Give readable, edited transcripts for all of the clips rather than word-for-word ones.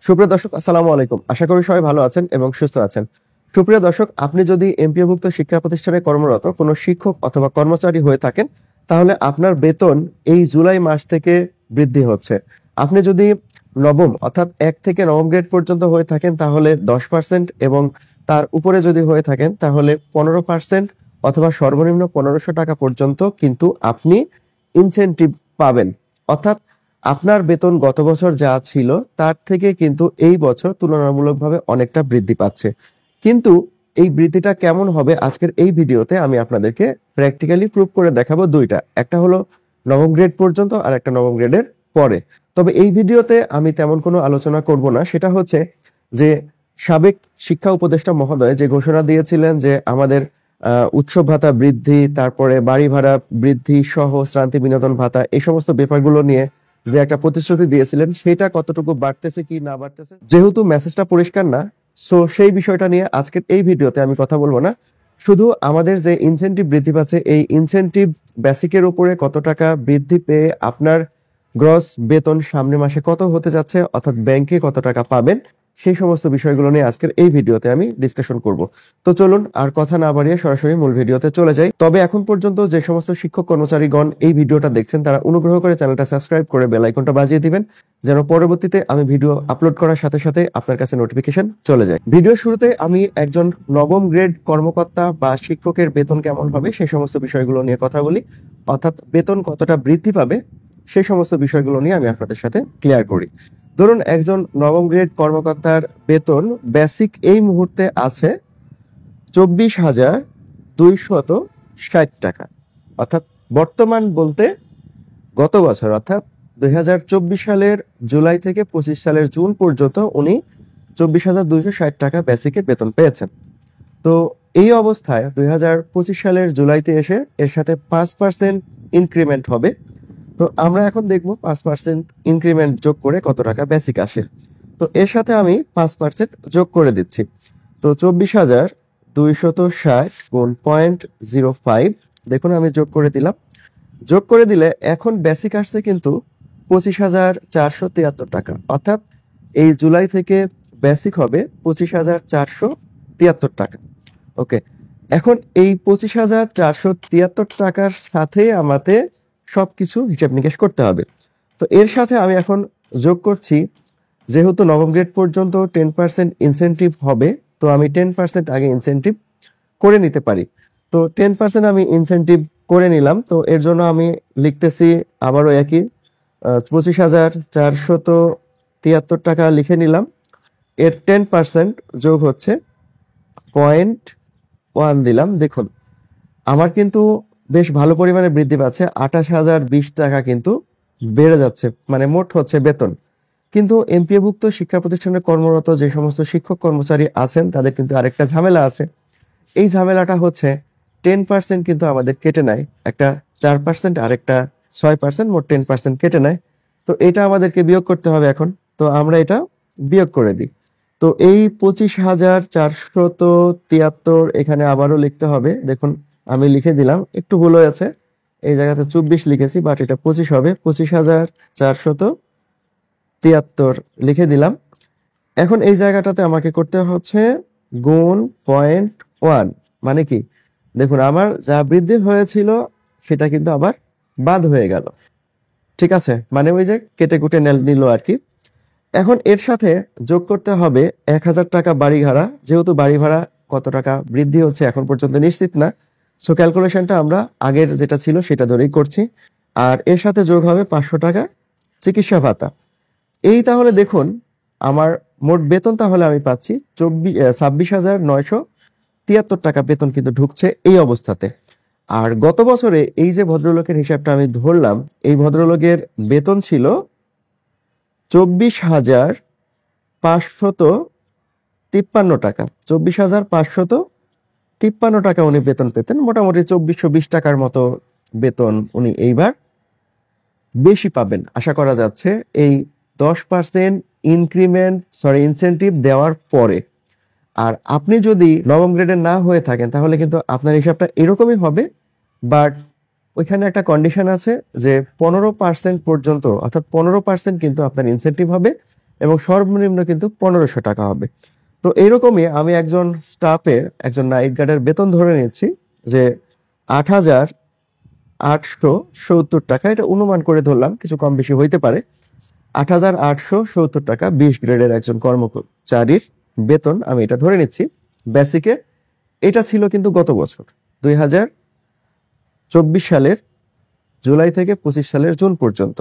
সুপ্রিয় দর্শক, আসসালামু আলাইকুম। আশা করি সবাই ভালো আছেন এবং সুস্থ আছেন। সুপ্রিয় দর্শক, আপনি যদি এমপিওভুক্ত শিক্ষা প্রতিষ্ঠানে কর্মরত কোনো শিক্ষক অথবা কর্মচারী হয়ে থাকেন, তাহলে আপনার বেতন এই জুলাই মাস থেকে বৃদ্ধি হচ্ছে। আপনি যদি নবম অর্থাৎ 1 থেকে নবম গ্রেড পর্যন্ত হয়ে থাকেন তাহলে 10% এবং তার উপরে যদি হয়ে থাকেন তাহলে 15% অথবা সর্বনিম্ন 1500 টাকা পর্যন্ত কিন্তু আপনি ইনসেনটিভ পাবেন। অর্থাৎ আপনার বেতন গত বছর যা ছিল তার থেকে কিন্তু এই বছর তুলনামূলকভাবে অনেকটা বৃদ্ধি পাচ্ছে। কিন্তু এই বৃদ্ধিটা কেমন হবে আজকের এই ভিডিওতে আমি আপনাদেরকে প্র্যাকটিক্যালি প্রুভ করে দেখাবো দুইটা। একটা হলো নবম গ্রেড পর্যন্ত আর একটা নবম গ্রেডের পরে। তবে এই ভিডিওতে আমি তেমন কোনো আলোচনা করব না, সেটা হচ্ছে যে সাবেক শিক্ষা উপদেষ্টা মহোদয় যে ঘোষণা দিয়েছিলেন যে আমাদের উৎসব ভাতা বৃদ্ধি, তারপরে বাড়ি ভাড়া বৃদ্ধি সহ শ্রান্তি বিনোদন ভাতা, এই সমস্ত ব্যাপারগুলো নিয়ে যে একটা প্রতিশ্রুতি দিয়েছিলেন সেটা কতটুকু বাড়তেছে কি না বাড়তেছে, যেহেতু মেসেজটা পরিষ্কার না, সো সেই বিষয়টা নিয়ে আজকের এই ভিডিওতে আমি কথা বলবো না। শুধু আমাদের যে ইনসেনটিভ বৃদ্ধি পাচ্ছে এই ইনসেনটিভ বেসিকের উপরে কত টাকা বৃদ্ধি পেয়ে আপনার গ্রস বেতন সামনের মাসে কত হতে যাচ্ছে, অর্থাৎ ব্যাংকে কত টাকা পাবেন, সেই সমস্ত বিষয়গুলো নিয়ে আজকের এই ভিডিওতে আমি ডিসকাশন করব। তো চলুন আর কথা না বাড়িয়ে সরাসরি মূল ভিডিওতে চলে যাই। তবে এখন পর্যন্ত যে সমস্ত শিক্ষক কর্মচারীগণ এই ভিডিওটা দেখছেন তারা অনুগ্রহ করে চ্যানেলটা সাবস্ক্রাইব করে বেল আইকনটা বাজিয়ে দিবেন, যেন পরবর্তীতে আমি ভিডিও আপলোড করার সাথে সাথে আপনার কাছে নোটিফিকেশন চলে যায়। ভিডিও শুরুতে আমি একজন নবম গ্রেড কর্মকর্তা বা শিক্ষকের বেতন কেমন হবে সেই সমস্ত বিষয়গুলো নিয়ে কথা বলি, অর্থাৎ বেতন কতটা বৃদ্ধি পাবে সেই সমস্ত বিষয়গুলো নিয়ে আমি আপনাদের সাথে ক্লিয়ার করি। ধরুন একজন নবম গ্রেড কর্মকর্তার বেতন বেসিক এই মুহূর্তে আছে 24,260 টাকা, অর্থাৎ বর্তমান বলতে গত বছর অর্থাৎ 2024 সালের জুলাই থেকে 25 সালের জুন পর্যন্ত উনি 24,260 টাকা বেসিকে বেতন পেয়েছেন। তো এই অবস্থায় 2025 সালের জুলাইতে এসে এর সাথে 5% ইনক্রিমেন্ট হবে। তো আমরা এখন দেখব 5% ইনক্রিমেন্ট যোগ করে কত টাকা বেসিক আসে। তো এর সাথে আমি 5% যোগ করে দিচ্ছি। তো 24,260 গুণ 0.05, দেখুন আমি যোগ করে দিলাম। যোগ করে দিলে এখন বেসিক আসছে কিন্তু 25,473 টাকা, অর্থাৎ এই জুলাই থেকে বেসিক হবে 25,473 টাকা। ওকে, এখন এই 25,473 টাকার সাথে আমাদের সবকিছু হিসাব নিকেশ করতে হবে। তো এর সাথে আমি এখন যোগ করছি, যেহেতু নবম গ্রেড পর্যন্ত 10% ইনসেনটিভ হবে, তো আমি 10% আগে ইনসেনটিভ করে নিতে পারি। তো 10% আমি ইনসেনটিভ করে নিলাম। তো এর জন্য আমি লিখতেছি আবারও একই 25,473 টাকা লিখে নিলাম। এর 10% যোগ হচ্ছে 0.1 দিলাম। দেখুন আমার কিন্তু বেশ ভালো পরিমাণে বৃদ্ধি পাচ্ছে, 28,020 টাকা কিন্তু বেড়ে যাচ্ছে, মানে মোট হচ্ছে বেতন। কিন্তু এমপিওভুক্ত শিক্ষা প্রতিষ্ঠানে কর্মরত যে সমস্ত শিক্ষক কর্মচারী আছেন তাদের কিন্তু আরেকটা ঝামেলা আছে। এই ঝামেলাটা হচ্ছে 10% কিন্তু আমাদের কেটে নেয়, একটা 4% আর একটা 6%, মোট 10% কেটে নেয়। তো এটা আমাদেরকে বিয়োগ করতে হবে এখন। তো আমরা এটা বিয়োগ করে দিই। তো এই 25,473 এখানে আবারও লিখতে হবে। দেখুন আমি লিখে দিলাম, একটু ভুল হয়েছে, এই জায়গাতে 24 লিখেছি, বাট এটা 25 হবে। 25,473 লিখে দিলাম। এখন এই জায়গাটাতে আমাকে করতে হচ্ছে গুণ 0.1, মানে কি দেখুন আমার যা বৃদ্ধি হয়েছিল সেটা কিন্তু আবার বাদ হয়ে গেল, ঠিক আছে, মানে ওই যে কেটে কুটে নিল আর কি। এখন এর সাথে যোগ করতে হবে 1,000 টাকা বাড়ি ভাড়া, যেহেতু বাড়ি ভাড়া কত টাকা বৃদ্ধি হচ্ছে এখন পর্যন্ত নিশ্চিত না, সো ক্যালকুলেশনটা আমরা আগের যেটা ছিল সেটা ধরেই করছি। আর এর সাথে যোগ হবে 500 টাকা চিকিৎসা ভাতা। এই তাহলে দেখুন আমার মোট বেতন তাহলে আমি পাচ্ছি 26,973 টাকা বেতন কিন্তু ঢুকছে এই অবস্থাতে। আর গত বছরে এই যে ভদ্রলোকের হিসাবটা আমি ধরলাম, এই ভদ্রলোকের বেতন ছিল 24,553 টাকা। 24,553 টাকা উনি বেতন পেতেন, মোটামুটি 2420 টাকার মতো বেতন উনি এইবার বেশি পাবেন আশা করা যাচ্ছে এই 10% ইনসেনটিভ দেওয়ার পরে। আর আপনি যদি নবম গ্রেডের না হয়ে থাকেন তাহলে কিন্তু আপনার হিসাবটা এরকমই হবে, বাট ওইখানে একটা কন্ডিশন আছে যে 15% পর্যন্ত, অর্থাৎ 15% কিন্তু আপনার ইনসেনটিভ হবে, এবং সর্বনিম্ন কিন্তু 1500 টাকা হবে। তো এইরকমই আমি একজন স্টাফের, একজন নাইট গার্ডের বেতন ধরে নিচ্ছি যে 8,870 টাকা, এটা অনুমান করে ধরলাম, কিছু কম বেশি হইতে পারে। 8,870 টাকা 20 গ্রেডের একজন কর্মচারীর বেতন আমি এটা ধরে নিচ্ছি বেসিকে। এটা ছিল কিন্তু গত বছর 2024 সালের জুলাই থেকে 25 সালের জুন পর্যন্ত।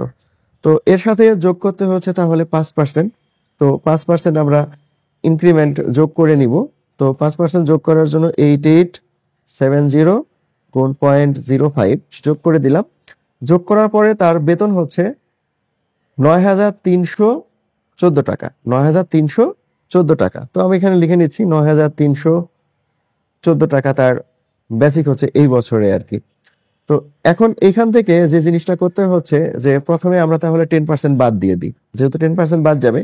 তো এর সাথে যোগ করতে হচ্ছে তাহলে 5%। তো 5% আমরা ইনক্রিমেন্ট যোগ করে নিব। তো 5% যোগ করার জন্য 8870 গুণ 0.05 যোগ করে দিলাম। যোগ করার পরে তার বেতন হচ্ছে 9,314 টাকা, 9,314 টাকা। তো আমি এখানে লিখে নিচ্ছি 9,314 টাকা তার বেসিক হচ্ছে এই বছরে আর কি। তো এখন এখান থেকে যে জিনিসটা করতে হচ্ছে যে প্রথমে আমরা তাহলে 10% বাদ দিয়ে দিই, যেহেতু 10% বাদ যাবে,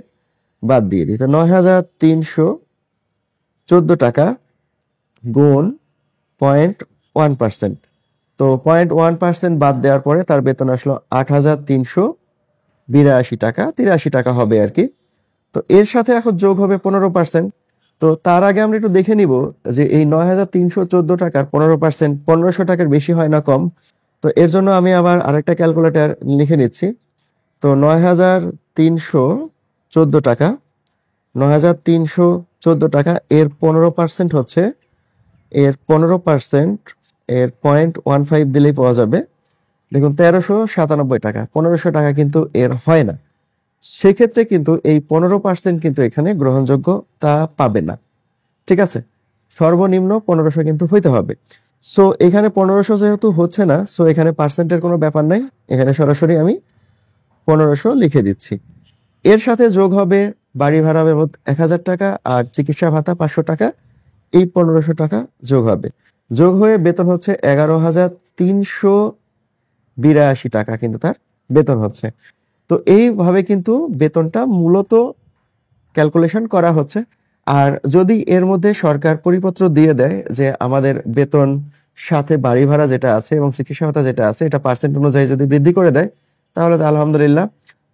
বাদ দিয়ে দিই। তো 9,314 টাকা গুণ 0.1%। তো 0.1% বাদ দেওয়ার পরে তার বেতন আসলো 8,382 টাকা, 83 টাকা হবে আর কি। তো এর সাথে এখন যোগ হবে 15%। তো তার আগে আমরা একটু দেখে নিব যে এই 9,314 টাকার 15% 1500 টাকার বেশি হয় না কম। তো এর জন্য আমি আবার আরেকটা ক্যালকুলেটর লিখে নিচ্ছি। তো 9,314 টাকা, 9,314 টাকা এর 15% হচ্ছে, এর 15% এর 0.15 দিলেই পাওয়া যাবে। দেখুন 1,397 টাকা, 1,500 টাকা কিন্তু এর হয় না। সেক্ষেত্রে কিন্তু এই 15% কিন্তু এখানে গ্রহণযোগ্যতা পাবে না। ঠিক আছে, সর্বনিম্ন 1500 কিন্তু হইতে হবে। সো এখানে 1500 যেহেতু হচ্ছে না, সো এখানে পার্সেন্টের কোনো ব্যাপার নাই, এখানে সরাসরি আমি 1500 লিখে দিচ্ছি। এর সাথে যোগ হবে বাড়ি ভাড়া বাবদ 1000 টাকা আর চিকিৎসা ভাতা 500 টাকা, এই 1500 টাকা যোগ হবে। যোগ হয়ে বেতন হচ্ছে 11,382 টাকা কিন্তু তার বেতন হচ্ছে। তো এইভাবে কিন্তু বেতনটা মূলত ক্যালকুলেশন করা হচ্ছে। আর যদি এর মধ্যে সরকার পরিপত্র দিয়ে দেয় যে আমাদের বেতন সাথে বাড়ি ভাড়া যেটা আছে এবং চিকিৎসা ভাতা যেটা আছে এটা পার্সেন্ট অনুযায়ী যদি বৃদ্ধি করে দেয় তাহলে তো আলহামদুলিল্লাহ।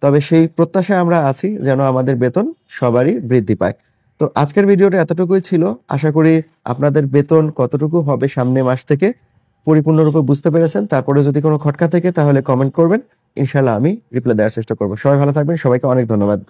তবে সেই প্রত্যাশায় আমরা আছি যেন আমাদের বেতন সবারই বৃদ্ধি পায়। তো আজকের ভিডিওটা এতটুকুই ছিল। আশা করি আপনাদের বেতন কতটুকু হবে সামনে মাস থেকে পরিপূর্ণরূপে বুঝতে পেরেছেন। তারপরে যদি কোনো খটকা থাকে তাহলে কমেন্ট করবেন, ইনশাল্লাহ আমি রিপ্লাই দেওয়ার চেষ্টা করবো। সবাই ভালো থাকবেন, সবাইকে অনেক ধন্যবাদ।